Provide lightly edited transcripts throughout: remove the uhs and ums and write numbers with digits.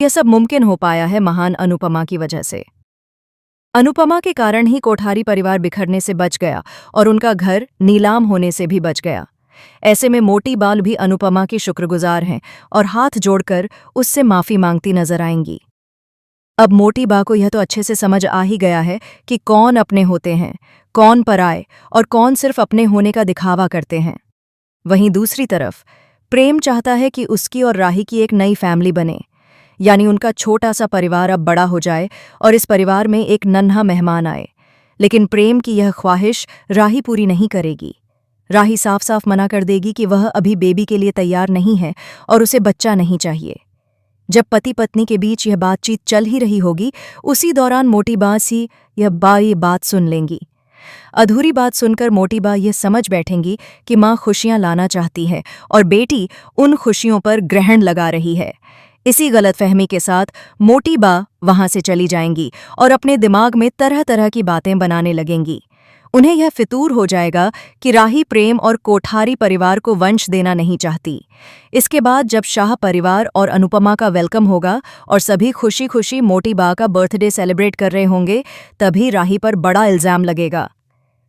यह सब मुमकिन हो पाया है महान अनुपमा की वजह से। अनुपमा के कारण ही कोठारी परिवार बिखरने से बच गया और उनका घर नीलाम होने से भी बच गया। ऐसे में मोटी बाल भी अनुपमा की शुक्रगुजार हैं और हाथ जोड़कर उससे माफी मांगती नजर आएंगी। अब मोटी बा को यह तो अच्छे से समझ आ ही गया है कि कौन अपने होते हैं, कौन पराए और कौन सिर्फ अपने होने का दिखावा करते हैं। वहीं दूसरी तरफ प्रेम चाहता है कि उसकी और राही की एक नई फैमिली बने, यानी उनका छोटा सा परिवार अब बड़ा हो जाए और इस परिवार में एक नन्हा मेहमान आए। लेकिन प्रेम की यह ख्वाहिश राही पूरी नहीं करेगी। राही साफ साफ मना कर देगी कि वह अभी बेबी के लिए तैयार नहीं है और उसे बच्चा नहीं चाहिए। जब पति पत्नी के बीच यह बातचीत चल ही रही होगी, उसी दौरान मोटी बा सी ये बात सुन लेंगी। अधूरी बात सुनकर मोटी बा ये समझ बैठेंगी कि माँ खुशियां लाना चाहती है और बेटी उन खुशियों पर ग्रहण लगा रही है। इसी गलतफहमी के साथ मोटी बा वहां से चली जाएंगी और अपने दिमाग में तरह तरह की बातें बनाने लगेंगी। उन्हें यह फितूर हो जाएगा कि राही प्रेम और कोठारी परिवार को वंश देना नहीं चाहती। इसके बाद जब शाह परिवार और अनुपमा का वेलकम होगा और सभी खुशी खुशी मोटी बा का बर्थडे सेलिब्रेट कर रहे होंगे, तभी राही पर बड़ा इल्जाम लगेगा।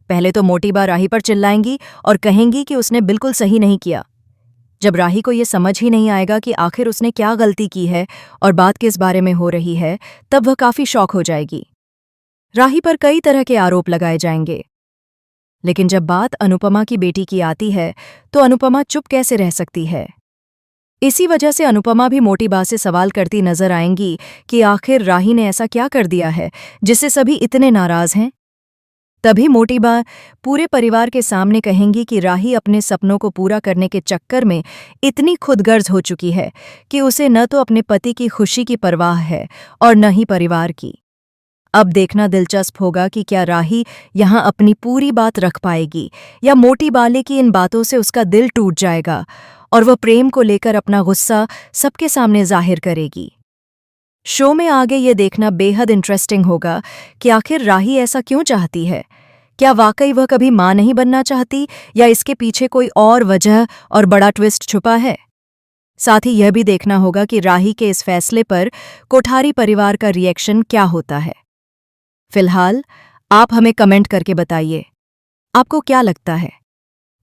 पहले तो मोटी बा राही पर चिल्लाएंगी और कहेंगी कि उसने बिल्कुल सही नहीं किया। जब राही को ये समझ ही नहीं आएगा कि आखिर उसने क्या गलती की है और बात किस बारे में हो रही है, तब वह काफी शॉक हो जाएगी। राही पर कई तरह के आरोप लगाए जाएंगे। लेकिन जब बात अनुपमा की बेटी की आती है तो अनुपमा चुप कैसे रह सकती है। इसी वजह से अनुपमा भी मोटी बा से सवाल करती नजर आएंगी कि आखिर राही ने ऐसा क्या कर दिया है जिससे सभी इतने नाराज हैं। तभी मोटी बा पूरे परिवार के सामने कहेंगी कि राही अपने सपनों को पूरा करने के चक्कर में इतनी खुदगर्ज हो चुकी है कि उसे न तो अपने पति की खुशी की परवाह है और न ही परिवार की। अब देखना दिलचस्प होगा कि क्या राही यहाँ अपनी पूरी बात रख पाएगी या मोटी बाले की इन बातों से उसका दिल टूट जाएगा और वह प्रेम को लेकर अपना गुस्सा सबके सामने जाहिर करेगी। शो में आगे ये देखना बेहद इंटरेस्टिंग होगा कि आखिर राही ऐसा क्यों चाहती है। क्या वाकई वह कभी मां नहीं बनना चाहती या इसके पीछे कोई और वजह और बड़ा ट्विस्ट छुपा है। साथ ही यह भी देखना होगा कि राही के इस फैसले पर कोठारी परिवार का रिएक्शन क्या होता है। फिलहाल आप हमें कमेंट करके बताइए, आपको क्या लगता है,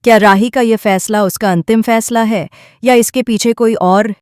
क्या राही का यह फैसला उसका अंतिम फैसला है या इसके पीछे कोई और